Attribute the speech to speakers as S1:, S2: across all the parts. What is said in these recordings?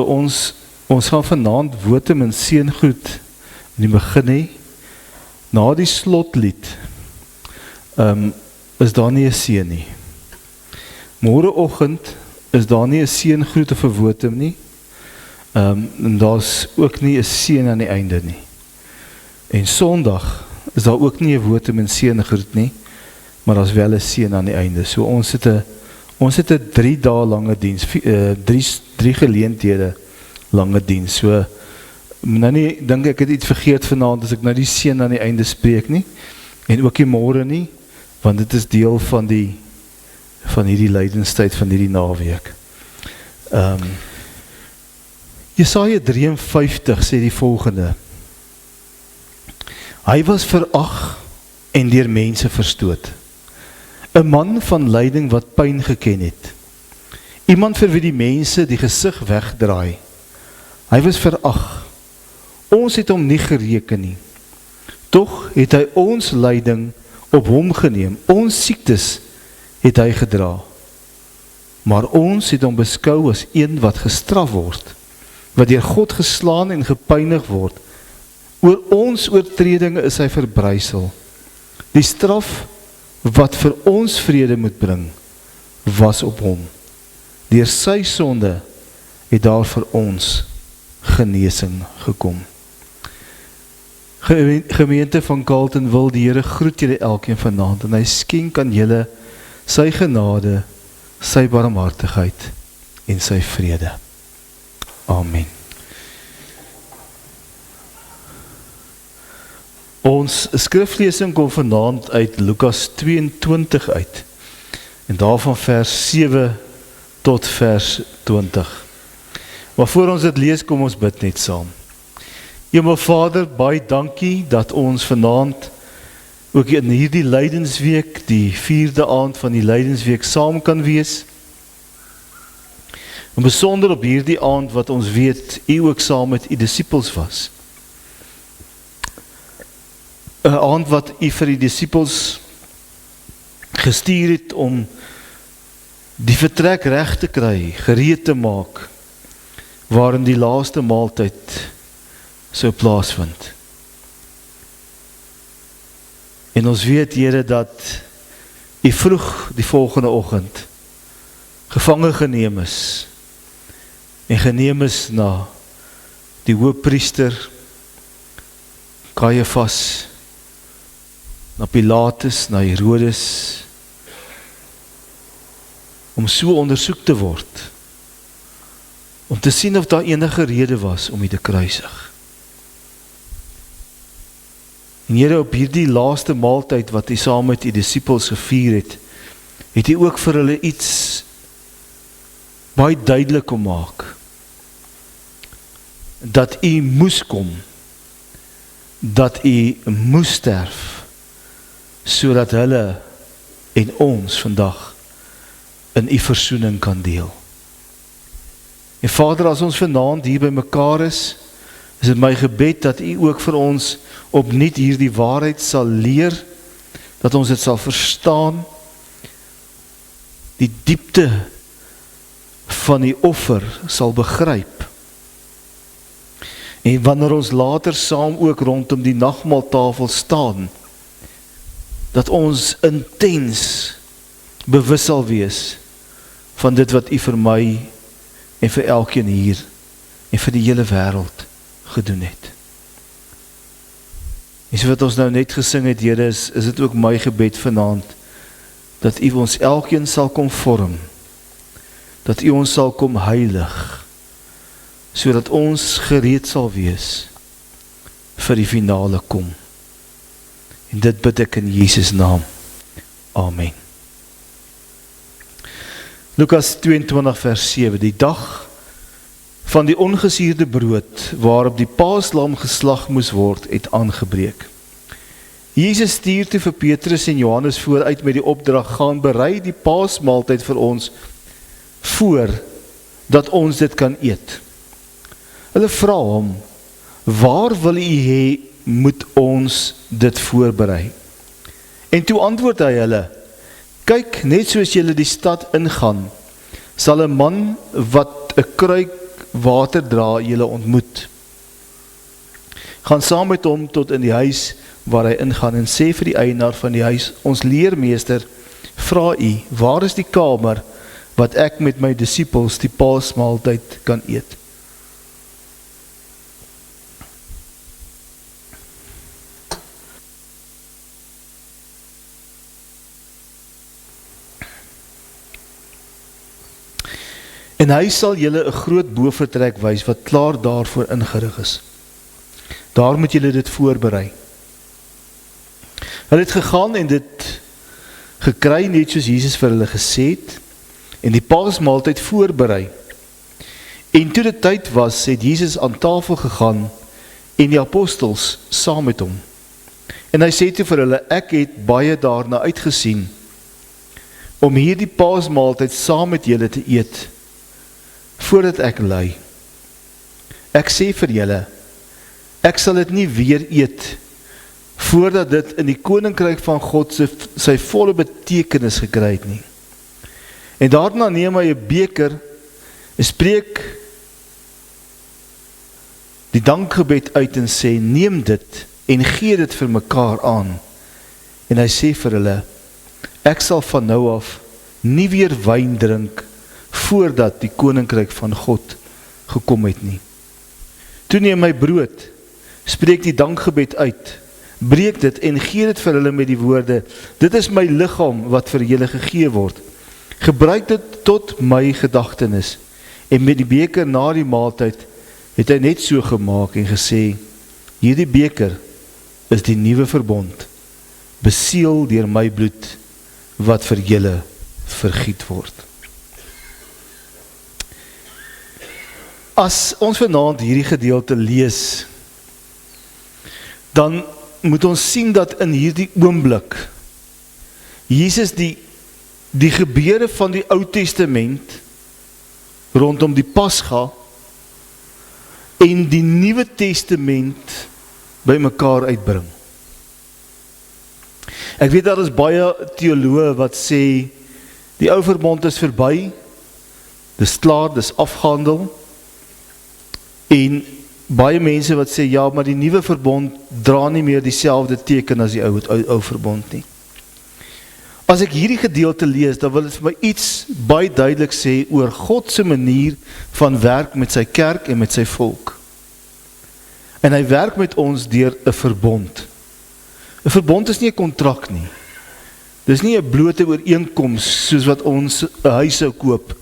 S1: So ons gaan vanaand Wotum en seëngroet in die begin hê. Na die slotlied is daar nie 'n seën nie. Môreoggend is daar nie 'n seëngroet of 'n Wotum nie. En daar's ook nie 'n seën aan die einde nie. En Sondag is daar ook nie 'n Wotum en seëngroet nie, maar daar's wel 'n seën aan die einde. So ons het 'n 3 dae lange diens, 3 geleenthede lange diens. So nou nie dink ek het iets vergeet vanaand as ek nou die seën aan die einde spreek nie, en ook nie môre nie, want dit is deel van hierdie lydenstyd van hierdie naweek. Jesaja 53 sê die volgende: Hy was verag en deur mense verstoot, 'n man van lyding wat pyn geken het, iemand vir wie die mense die gesig wegdraai. Hy was verag, ons het hom nie gereken nie, tog het hy ons lyding op hom geneem, ons siektes het hy gedra, maar ons het hom beskou as een wat gestraf word, wat deur God geslaan en gepynig word. Oor ons oortredinge is hy verbrysel. Die straf wat vir ons vrede moet bring, was op hom. Deur sy sonde het daar vir ons genesing gekom. Gemeente van Carleton, wil die Here groet julle elkeen vanaand, en hy skenk aan julle sy genade, sy barmhartigheid en sy vrede. Amen. Ons skriflesing kom vanaand uit Lukas 22 uit, en daarvan vers 7 tot vers 20. Maar voor ons dit lees, kom ons bid net saam. Hemel Vader, baie dankie dat ons vanaand ook in hierdie lydensweek, die 4de aand van die lydensweek, saam kan wees. En besonder op hierdie aand wat ons weet, u ook saam met u disippels was. 'n aand wat u vir die disippels gestuur het om die vertrek reg te kry, gereed te maak, waarin die laaste maaltyd sou plaasvind. En ons weet, Here, dat u vroeg die volgende oggend gevange geneem is, en geneem is na die hoofpriester Kajafas, na Pilatus, na Herodes, om so ondersoek te word, om te sien of daar enige rede was om u te kruisig. En Here, op hierdie laaste maaltyd wat u saam met die disippels gevier het u ook vir hulle iets baie duidelik kom maak, dat u moes kom, dat u moes sterf, sodat hulle en ons vandag in u versoening kan deel. En Vader, as ons vanaand hier by mekaar is dit my gebed dat u ook vir ons opnuut hierdie waarheid sal leer, dat ons dit sal verstaan, die diepte van die offer sal begryp. En wanneer ons later saam ook rondom die nagmaaltafel staan, dat ons intens bewus sal wees van dit wat u vir my en vir elkeen hier en vir die hele wêreld gedoen het. En so wat ons nou net gesing het, Here, is dit ook my gebed vanaand, dat u ons elkeen sal kom vorm, dat u ons sal kom heilig, sodat ons gereed sal wees vir die finale kom. En dit bid ek in Jesus naam. Amen. Lukas 22 vers 7, die dag van die ongesuurde brood, waarop die paaslam geslag moes word, het aangebreek. Jesus stuur toe vir Petrus en Johannes vooruit met die opdrag, gaan berei die paasmaaltyd vir ons voor, dat ons dit kan eet. Hulle vra hom, waar wil u hê moet ons dit voorberei? En toe antwoord hy hulle, kyk, net soos julle die stad ingaan, sal 'n man wat 'n kruik water dra julle ontmoet. Gaan saam met hom tot in die huis waar hy ingaan en sê vir die eienaar van die huis, ons leermeester, vra u, waar is die kamer wat ek met my disippels die paasmaaltyd kan eet? En hy sal julle 'n groot bovertrek wys wat klaar daarvoor ingerig is. Daar moet julle dit voorberei. Hulle het gegaan en dit gekry net soos Jesus vir hulle gesê het en die paasmaaltyd voorberei. En toe dit tyd was, het Jesus aan tafel gegaan en die apostels saam met hom. En hy sê toe vir hulle, ek het baie daarna uitgesien om hierdie paasmaaltyd saam met julle te eet, voordat ek ly. Ek sê vir julle, ek sal dit nie weer eet, voordat dit in die koninkryk van God sy volle betekenis gekry het nie. En daarna neem hy 'n beker, en spreek die dankgebed uit en sê, neem dit en gee dit vir mekaar aan. En hy sê vir hulle, ek sal van nou af nie weer wyn drink, voordat die koninkryk van God gekom het nie. Toe neem hy brood, spreek die dankgebed uit, breek dit en gee dit vir hulle met die woorde, dit is my liggaam wat vir julle gegee word. Gebruik dit tot my gedagtenis. En met die beker na die maaltyd het hy net so gemaak en gesê, hierdie beker is die nuwe verbond, beseël deur my bloed wat vir julle vergiet word. As ons vanaand hierdie gedeelte lees, dan moet ons sien dat in hierdie oomblik Jesus die gebeure van die Ou Testament rondom die Pasga en die Nuwe Testament by mekaar uitbring. Ek weet daar is baie teoloë wat sê die Ou Verbond is verby, dis klaar, dis afgehandel. En baie mense wat sê, ja, maar die nuwe verbond dra nie meer dieselfde teken as die ou verbond nie. As ek hierdie gedeelte lees, dan wil dit vir my iets baie duidelik sê oor God se manier van werk met sy kerk en met sy volk. En hy werk met ons deur 'n verbond. 'n Verbond is nie 'n kontrak nie. Dis nie 'n blote ooreenkoms soos wat ons 'n huis sou koop,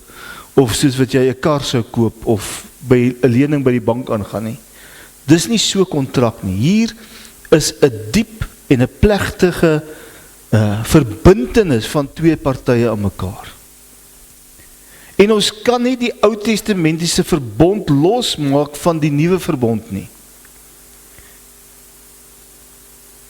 S1: of soos wat jy 'n kar sou koop, of by 'n lening by die bank aangaan nie. Dis nie so kontrak nie. Hier is 'n diep en 'n plegtige verbintenis van twee partye aan mekaar. En ons kan nie die Ou Testamentiese verbond losmaak van die nuwe verbond nie.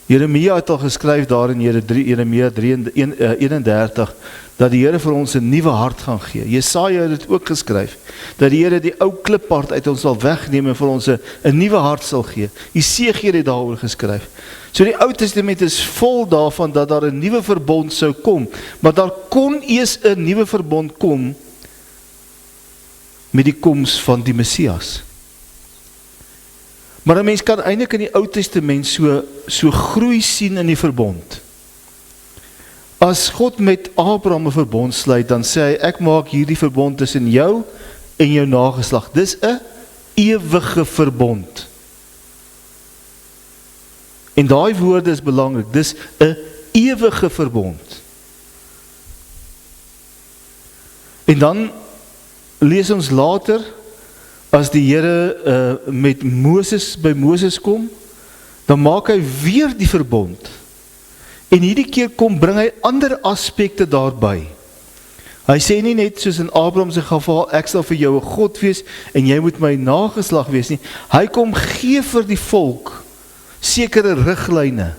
S1: Jeremia het al geskryf daar in Jeremia 31, dat die Here vir ons 'n nuwe hart gaan gee. Jesaja het dit ook geskryf, dat die Here die ou kliphart uit ons sal wegneem en vir ons 'n nuwe hart sal gee. Jesegiel het daaroor geskryf. So die Ou Testament is vol daarvan dat daar 'n nuwe verbond sou kom, maar daar kon eers 'n nuwe verbond kom met die koms van die Messias. Maar 'n mens kan eintlik in die Ou Testament so groei sien in die verbond. As God met Abraham 'n verbond sluit, dan sê hy, ek maak hierdie verbond tussen jou en jou nageslag. Dis 'n ewige verbond. En daai woorde is belangrik, dis 'n ewige verbond. En dan lees ons later, as die Here met Moses by Moses kom, dan maak hy weer die verbond. En hierdie keer bring hy ander aspekte daarby. Hy sê nie net soos in Abraham se geval, ek sal vir jou 'n God wees en jy moet my nageslag wees nie. Hy kom gee vir die volk sekere riglyne.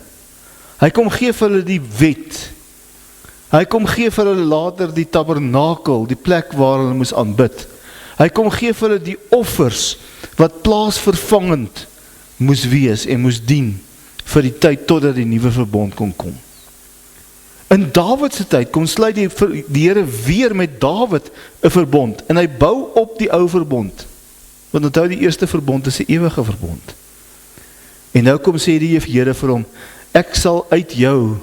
S1: Hy kom gee vir hulle die wet. Hy kom gee vir hulle later die tabernakel, die plek waar hulle moes aanbid. Hy kom gee vir hulle die offers wat plaasvervangend moes wees en moes dien vir die tyd totdat die nuwe verbond kon kom. In Dawid se tyd kom sluit die Here weer met Dawid 'n verbond en hy bou op die ou verbond. Want onthou die eerste verbond is 'n ewige verbond. En nou kom sê die Here vir hom, ek sal uit jou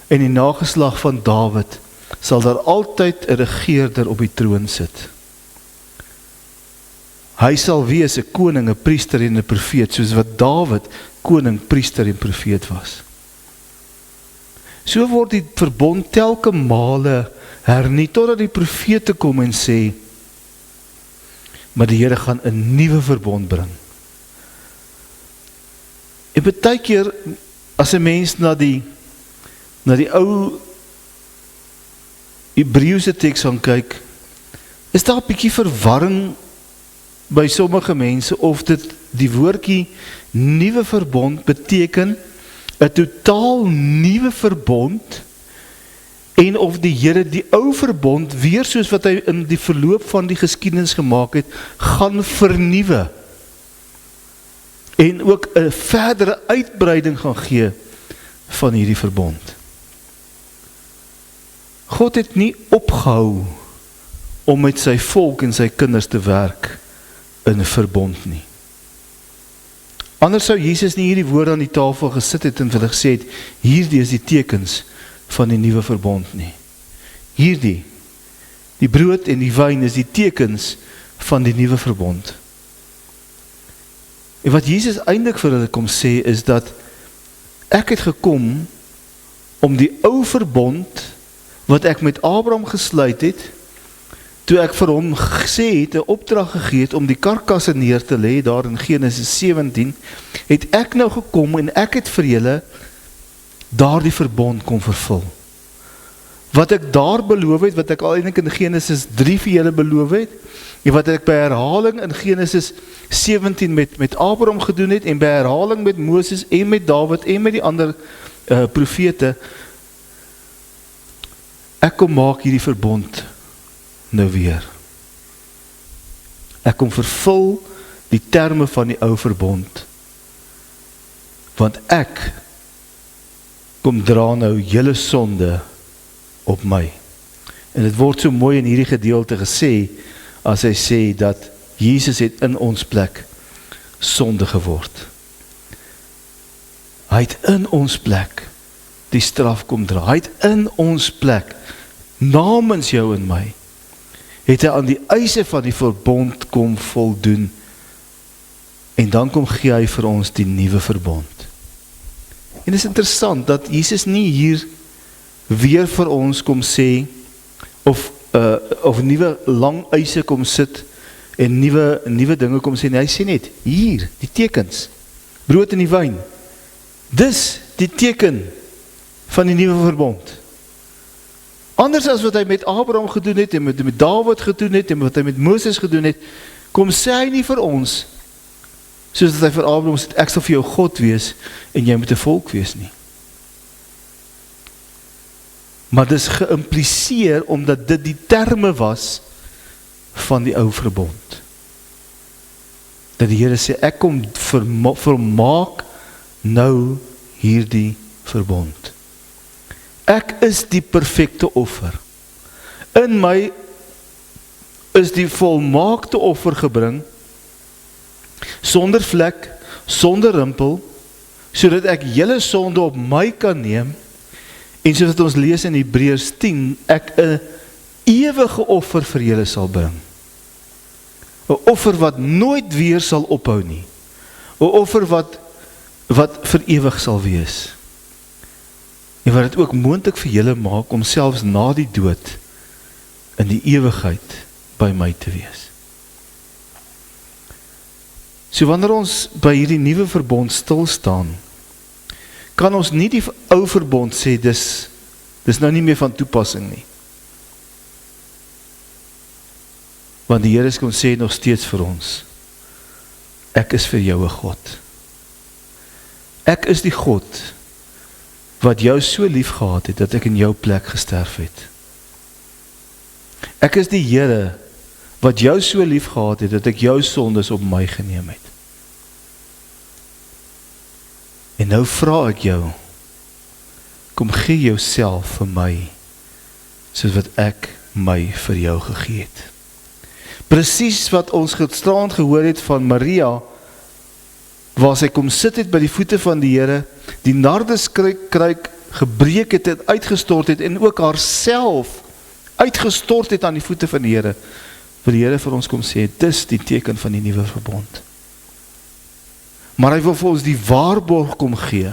S1: en die nageslag van Dawid, sal daar altyd 'n regeerder op die troon sit. Hy sal wees 'n koning, 'n priester en 'n profeet, soos wat Dawid koning, priester en profeet was. So word die verbond telke male hernie, totdat die profete kom en sê, maar die Here gaan 'n nuwe verbond bring. En baie keer, as 'n mens na die ou Hebreëse teks gaan kyk, is daar 'n bietjie verwarring by sommige mense, of dit die woordjie nuwe verbond beteken 'n totaal nuwe verbond, en of die Here die ou verbond weer soos wat hy in die verloop van die geskiedenis gemaak het, gaan vernuwe. En ook 'n verdere uitbreiding gaan gee van hierdie verbond. God het nie opgehou om met sy volk en sy kinders te werk in 'n verbond nie. Anders sou Jesus nie hierdie woorde aan die tafel gesit het en vir hulle gesê het, hierdie is die tekens van die nuwe verbond nie. Hierdie, die brood en die wyn is die tekens van die nuwe verbond. En wat Jesus eintlik vir hulle kom sê is dat ek het gekom om die ou verbond wat ek met Abraham gesluit het, toe ek vir hom gesê het, 'n opdrag gegee het om die karkasse neer te lê, daar in Genesis 17, het ek nou gekom en ek het vir julle daardie verbond kom vervul. Wat ek daar beloof het, wat ek al eintlik in Genesis 3 vir julle beloof het, en wat ek by herhaling in Genesis 17 met Abraham gedoen het, en by herhaling met Moses en met Dawid en met die ander profete, ek kom maak hierdie verbond nou weer. Ek kom vervul die terme van die ou verbond, want ek kom dra nou julle sonde op my. En dit word so mooi in hierdie gedeelte gesê, as hy sê dat Jesus het in ons plek sonde geword. Hy het in ons plek die straf kom dra. Hy het in ons plek, namens jou en my, het hy aan die eise van die verbond kom voldoen, en dan kom gee hy vir ons die nuwe verbond. En dit is interessant, dat Jesus nie hier weer vir ons kom sê, of nuwe lang eise kom sit, en nuwe dinge kom sê, nee, hy sê net, hier, die tekens, brood en die wyn, dis die teken van die nuwe verbond. Anders as wat hy met Abraham gedoen het, en met Dawid gedoen het, en wat hy met Moses gedoen het, kom sê hy nie vir ons, soos dat hy vir Abraham sê, ek sal vir jou God wees, en jy moet 'n volk wees nie. Maar dis geïmpliseer, omdat dit die terme was, van die ou verbond. Dat die Here sê, ek kom vermaak nou hierdie verbond. Ek is die perfekte offer. In my is die volmaakte offer gebring, sonder vlek, sonder rimpel, sodat ek julle sonde op my kan neem, en soos wat ons lees in Hebreërs 10, ek 'n ewige offer vir julle sal bring. 'n Offer wat nooit weer sal ophou nie. 'n Offer wat vir ewig sal wees. En wat dit ook moontlik vir julle maak om selfs na die dood in die ewigheid by my te wees. So wanneer ons by hierdie nuwe verbond stil staan, kan ons nie die ou verbond sê, dis nou nie meer van toepassing nie. Want die Here kom sê nog steeds vir ons, ek is vir jou 'n God. Ek is die God wat jou so lief gehad het, dat ek in jou plek gesterf het. Ek is die Here wat jou so lief gehad het, dat ek jou sondes op my geneem het. En nou vra ek jou, kom gee jouself vir my, soos wat ek my vir jou gegee het. Presies wat ons gisterand gehoor het van Maria, waar sy kom sit het by die voete van die Here, die nardeskruik gebreek het en uitgestort het, en ook haarself uitgestort het aan die voete van die Here, wil die Here vir ons kom sê, dis die teken van die nuwe verbond. Maar hy wil vir ons die waarborg kom gee,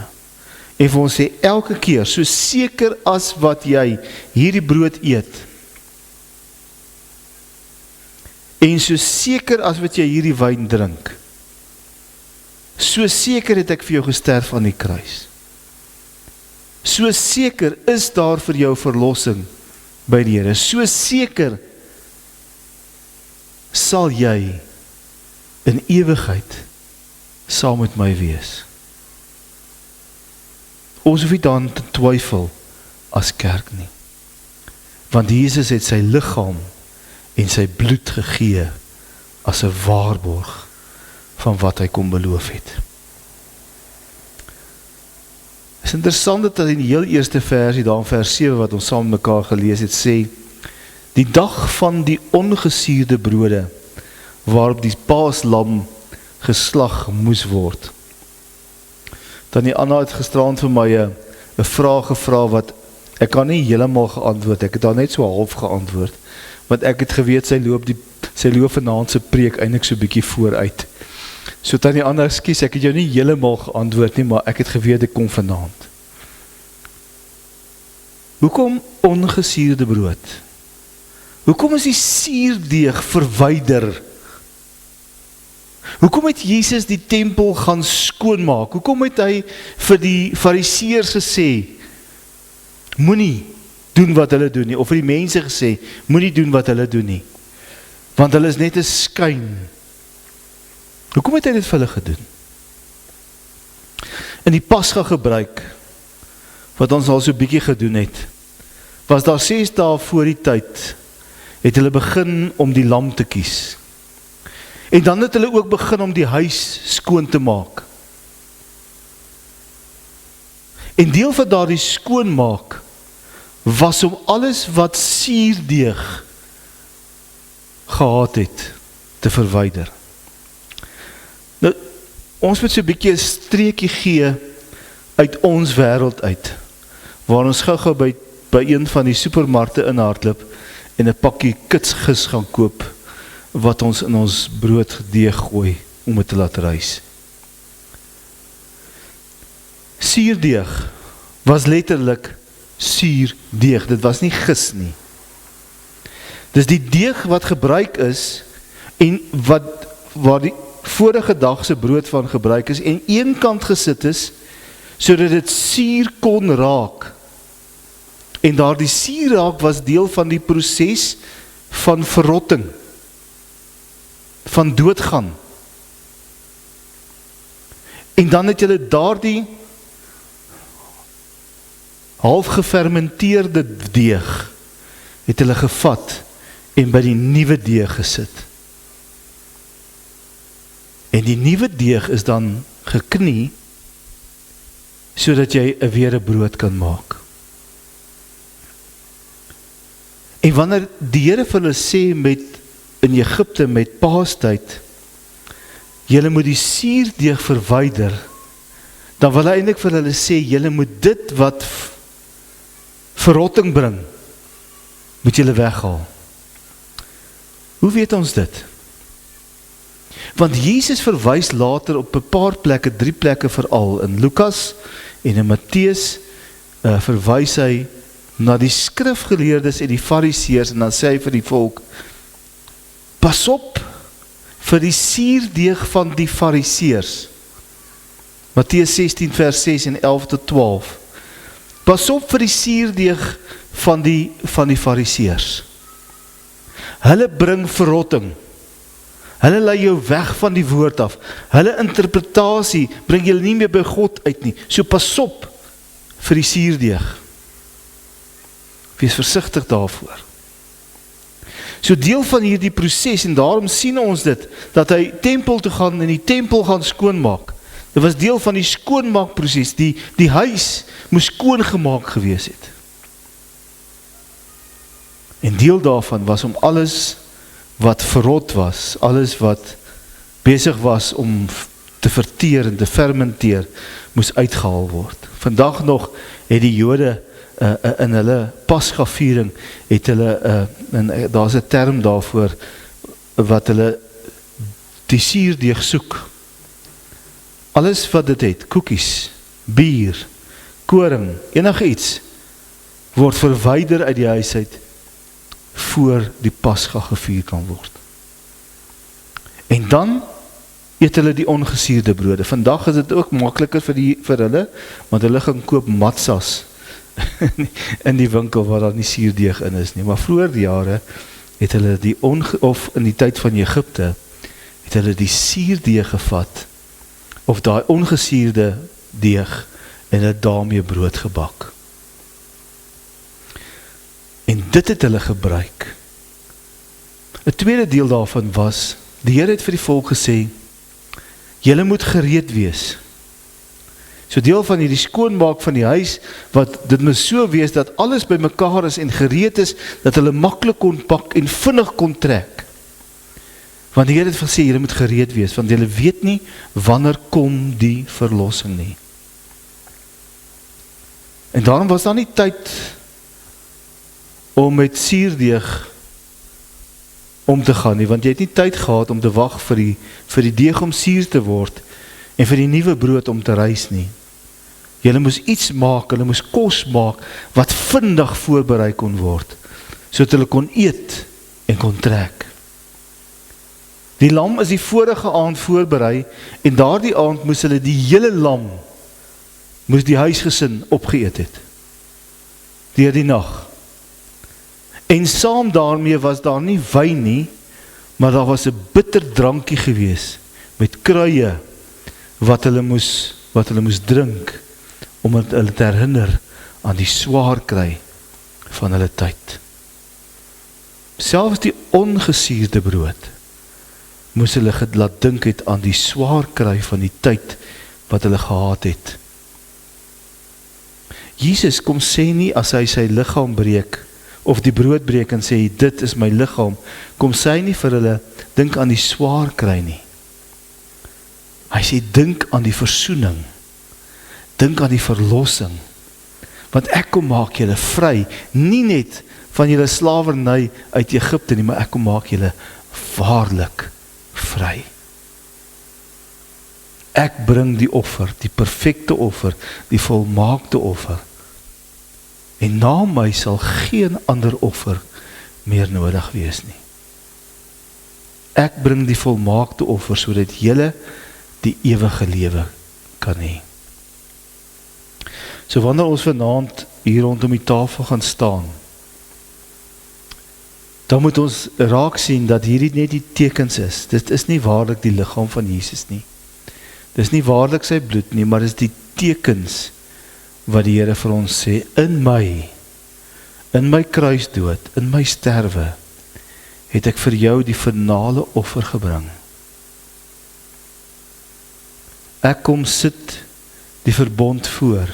S1: en vir ons sê, elke keer, so seker as wat jy hierdie brood eet, en so seker as wat jy hierdie wyn drink, so seker het ek vir jou gesterf aan die kruis. So seker is daar vir jou verlossing by die Here. So seker sal jy in ewigheid saam met my wees. Ons hoef nie dan te twyfel as kerk nie. Want Jesus het sy liggaam en sy bloed gegee as 'n waarborg van wat hy kom beloof het. Het is interessant dat in die heel eerste versie, daar in vers 7 wat ons saam met mekaar gelees het, sê, die dag van die ongesuurde brode, waarop die paaslam geslag moes word. Dan Anna het gisterand vir my 'n vraag gevra wat, ek kan nie heeltemal geantwoord, ek het daar net so half geantwoord, want ek het geweet, sy loop vanaand se preek eintlik so bietjie vooruit. So Tannie Anna, ekskuus, ek het jou nie heeltemal geantwoord nie, maar ek het geweet ek kom vanaand. Hoekom ongesuurde brood? Hoekom is die suurdeeg verwyder? Hoekom het Jesus die tempel gaan skoonmaak? Hoekom het hy vir die fariseërs gesê, moenie doen wat hulle doen nie, of vir die mense gesê, moenie doen wat hulle doen nie, want hulle is net 'n skyn. Hoekom het hy dit vir hulle gedoen? In die Pasga gebruik, wat ons al so bietjie gedoen het, was daar 6 dae voor die tyd, het hulle begin om die lam te kies. En dan het hulle ook begin om die huis skoon te maak. En deel van daardie skoonmaak, was om alles wat suurdeeg gehad het, te verwyder. Nou, ons moet so 'n bietjie 'n streekie gee uit ons wêreld uit, waar ons gou-gou by een van die supermarkte inhardloop en 'n pakkie kitsgis gaan koop, wat ons in ons brooddeeg gooi, om dit te laat rys. Suurdeeg was letterlik suurdeeg, dit was nie gis nie. Dis die deeg wat gebruik is, en waar die vorige dag se brood van gebruik is, en een kant gesit is, sodat dit suur kon raak. En daardie suur raak was deel van die proses van verrotting, van doodgaan. En dan het julle daardie half gefermenteerde deeg, het hulle gevat en by die nuwe deeg gesit. En die nuwe deeg is dan geknie, sodat jy weer 'n brood kan maak. En wanneer die Here vir hulle sê in Egipte met Paastyd, julle moet die suurdeeg verwyder, dan wil hy eintlik vir hulle sê, julle moet dit wat verrotting bring, moet julle weghaal. Hoe weet ons dit? Want Jesus verwys later op 'n paar plekke, 3 plekke veral, in Lukas en in Matteus, verwys hy na die skrifgeleerdes en die fariseërs, en dan sê hy vir die volk, pas op vir die suurdeeg van die fariseërs. Matteus 16 vers 6 en 11 tot 12. Pas op vir die suurdeeg van die fariseërs. Hulle bring verrotting. Hulle lei jou weg van die woord af. Hulle interpretasie bring julle nie meer by God uit nie. So pas op vir die suurdeeg. Wees versigtig daarvoor. So deel van hierdie proses, en daarom sien ons dit, dat hy tempel toe gaan en die tempel gaan skoonmaak. Dit was deel van die skoonmaakproses, die huis moes skoongemaak gewees het. En deel daarvan was om alles wat verrot was, alles wat besig was om te verteer en te fermenteer, moes uitgehaal word. Vandag nog het die Jode in hulle Pasgaviering, het hulle, daar is 'n term daarvoor, wat hulle die suurdeeg soek. Alles wat dit het, koekies, bier, koring, enige iets, word verwyder uit die huis uit, voor die Pasga gevier kan word. En dan eet hulle die ongesuurde brode. Vandag is dit ook makliker vir hulle, want hulle gaan koop matzas in die winkel waar daar nie suurdeeg in is nie. Maar vroeër die jare het hulle of in die tyd van Egipte, het hulle die suurdeeg gevat, of daai ongesuurde deeg, en het daarmee brood gebak. En dit het hulle gebruik. 'n tweede deel daarvan was, die Here het vir die volk gesê, julle moet gereed wees. So deel van hierdie skoonmaak van die huis, wat dit moet so wees, dat alles by mekaar is en gereed is, dat hulle maklik kon pak en vinnig kon trek. Want die Here het gesê, julle moet gereed wees, want julle weet nie, wanneer kom die verlossing nie. En daarom was daar nie tyd om met suurdeeg om te gaan nie, want jy het nie tyd gehad om te wag vir die deeg om suur te word, en vir die nuwe brood om te rys nie. Julle moes iets maak, hulle moes kos maak, wat vinnig voorberei kon word, sodat hulle kon eet en kon trek. Die lam is die vorige aand voorberei, en daardie aand moes hulle die hele lam, moes die huisgesin opgeëet het, deur die nag. En saam daarmee was daar nie wyn nie, maar daar was 'n bitter drankie gewees, met kruie, wat hulle moes drink, om hulle te herinner aan die swaar kry van hulle tyd. Selfs die ongesuurde brood, moes hulle laat dink het aan die swaar kry van die tyd, wat hulle gehad het. Jesus kom sê nie, as hy sy liggaam breek, of die brood breek en sê, dit is my liggaam, kom sê nie vir hulle, dink aan die swaar kry nie. Hy sê, dink aan die versoening, dink aan die verlossing, want ek kom maak julle vry, nie net van julle slawerny uit Egipte nie, maar ek kom maak julle waarlik vry. Ek bring die offer, die perfekte offer, die volmaakte offer, en na my sal geen ander offer meer nodig wees nie. Ek bring die volmaakte offer, sodat julle die ewige lewe kan hê. So wanneer ons vanaand hier rondom die tafel gaan staan, dan moet ons raak sien dat hierdie net die tekens is. Dit is nie waarlik die liggaam van Jesus nie. Dit is nie waarlik sy bloed nie, maar dit is die tekens wat die Here vir ons sê, in my kruisdood, in my sterwe, het ek vir jou die finale offer gebring. Ek kom sit die verbond voor.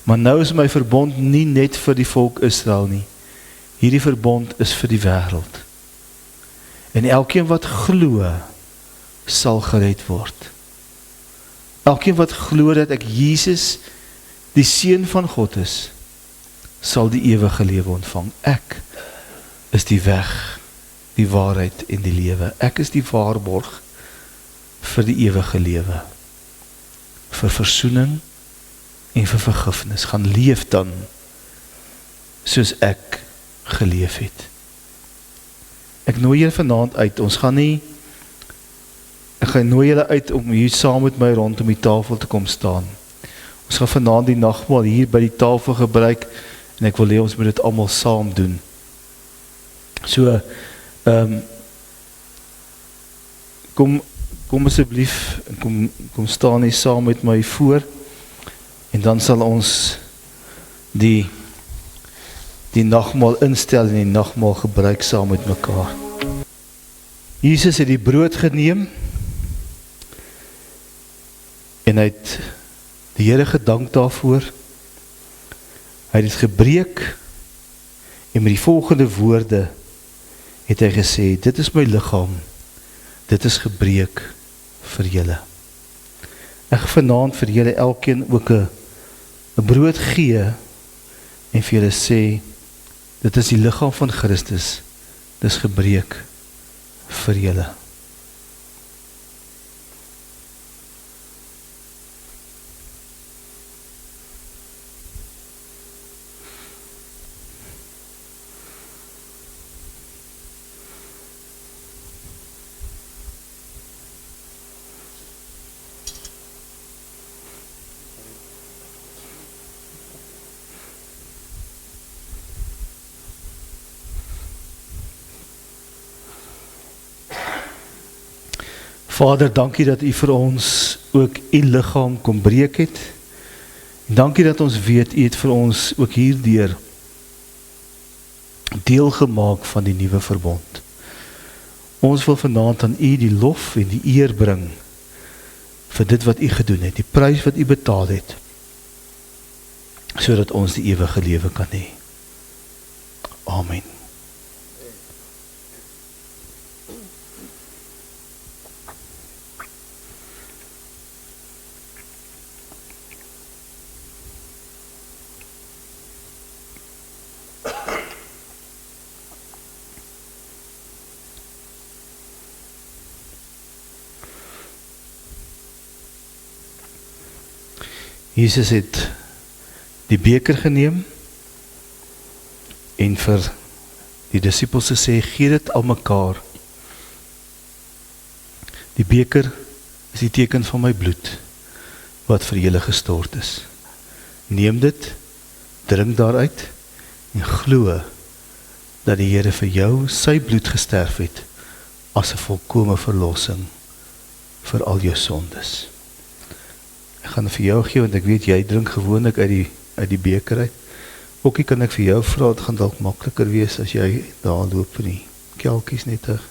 S1: Maar nou is my verbond nie net vir die volk Israel nie. Hierdie verbond is vir die wêreld. En elkeen wat glo, sal gered word. Elkeen wat glo dat ek Jesus, die Seun van God is, sal die ewige lewe ontvang. Ek is die weg, die waarheid en die lewe. Ek is die waarborg vir die ewige lewe. Vir versoening en vir vergifnis. Gaan leef dan soos ek geleef het. Ek nooi julle vanaand uit. Ek gaan nooi julle uit om hier saam met my rondom die tafel te kom staan. Ons gaan vanaand die nagmaal hier by die tafel gebruik en ek wil hê ons moet dit almal saam doen. So, kom asseblief, kom staan hier saam met my voor en dan sal ons die nagmaal instel en die nagmaal gebruik saam met mekaar. Jesus het die brood geneem en hy het die Here gedank daarvoor. Hy het dit gebreek en met die volgende woorde het hy gesê, dit is my liggaam, dit is gebreek vir julle. Ek gaan vanaand vir julle elkeen ook 'n brood gee en vir julle sê, dit is die liggaam van Christus, dit is gebreek vir julle. Vader, dankie dat u vir ons ook u liggaam kom breek het. En dankie dat ons weet, u het vir ons ook hierdeur deel gemaak van die nuwe verbond. Ons wil vanaand aan u die lof en die eer bring vir dit wat u gedoen het, die prys wat u betaal het, sodat ons die ewige lewe kan hê. Amen. Jesus het die beker geneem en vir die disippels gesê, gee dit aan mekaar. Die beker is die teken van my bloed, wat vir julle gestort is. Neem dit, drink daaruit, en glo dat die Here vir jou sy bloed gesterf het, as 'n volkome verlossing vir al jou sondes. Ek gaan vir jou gee, want ek weet, jy drink gewoonlik uit die beker uit. Ookie kan ek vir jou vra, het gaan dalk makliker wees, as jy daar loop in die kelkies net terug.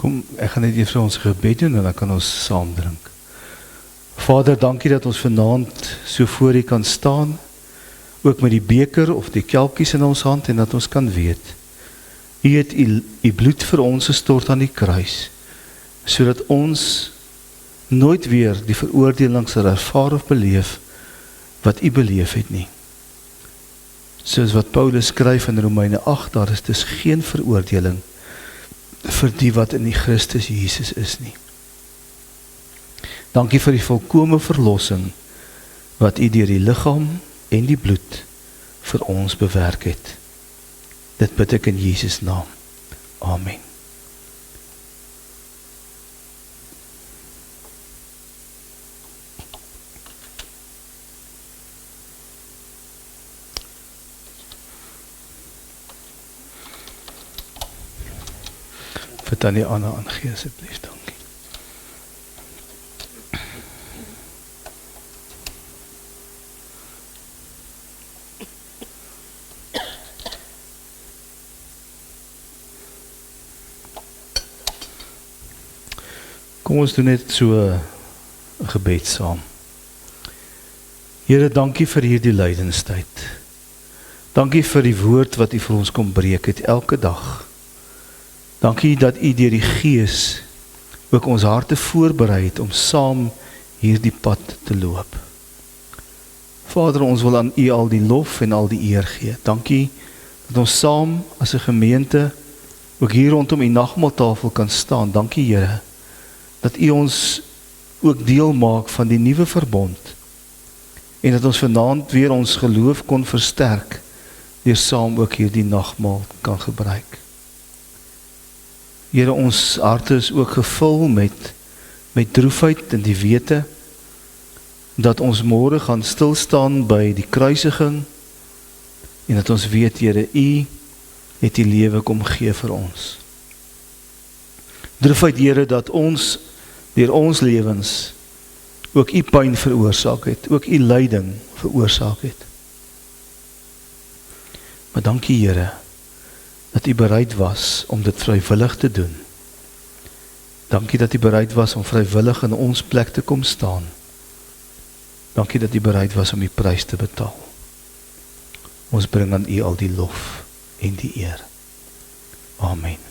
S1: Kom, ek gaan net eers vir ons gebed doen en dan kan ons saam drink. Vader, dankie dat ons vanaand so voor U kan staan, ook met die beker of die kelkies in ons hand, en dat ons kan weet, U het U bloed vir ons gestort aan die kruis, sodat ons nooit weer die veroordeling sal ervaar of beleef wat U beleef het nie. Soos wat Paulus skryf in Romeine 8, daar is dus geen veroordeling vir die wat in die Christus Jesus is nie. Dankie vir die volkome verlossing wat U deur die liggaam en die bloed vir ons bewerk het. Dit bid ek in Jesus naam. Amen. Vir Tannie Anna aangee asseblief, dankie. Kom ons doen net so 'n gebed saam. Here, dankie vir hierdie lydenstyd. Dankie vir die woord wat U vir ons kom breek het elke dag. Dankie dat U deur die Gees ook ons harte voorberei het om saam hierdie pad te loop. Vader, ons wil aan U al die lof en al die eer gee. Dankie dat ons saam as 'n gemeente ook hier rondom U nagmaaltafel kan staan. Dankie, Here, dat U ons ook deel maak van die nuwe verbond en dat ons vanaand weer ons geloof kon versterk deur saam ook hierdie nagmaal kan gebruik. Here, ons harte is ook gevul met droefheid en die wete, dat ons môre gaan stilstaan by die kruisiging, en dat ons weet, Here, U het die lewe kom gee vir ons. Droefheid, Here, dat ons, deur ons lewens, ook U pyn veroorsaak het, ook U lyding veroorsaak het. Maar dankie, Here, dat U bereid was om dit vrywillig te doen. Dankie dat U bereid was om vrywillig in ons plek te kom staan. Dankie dat U bereid was om die prys te betaal. Ons bring aan U al die lof en die eer. Amen.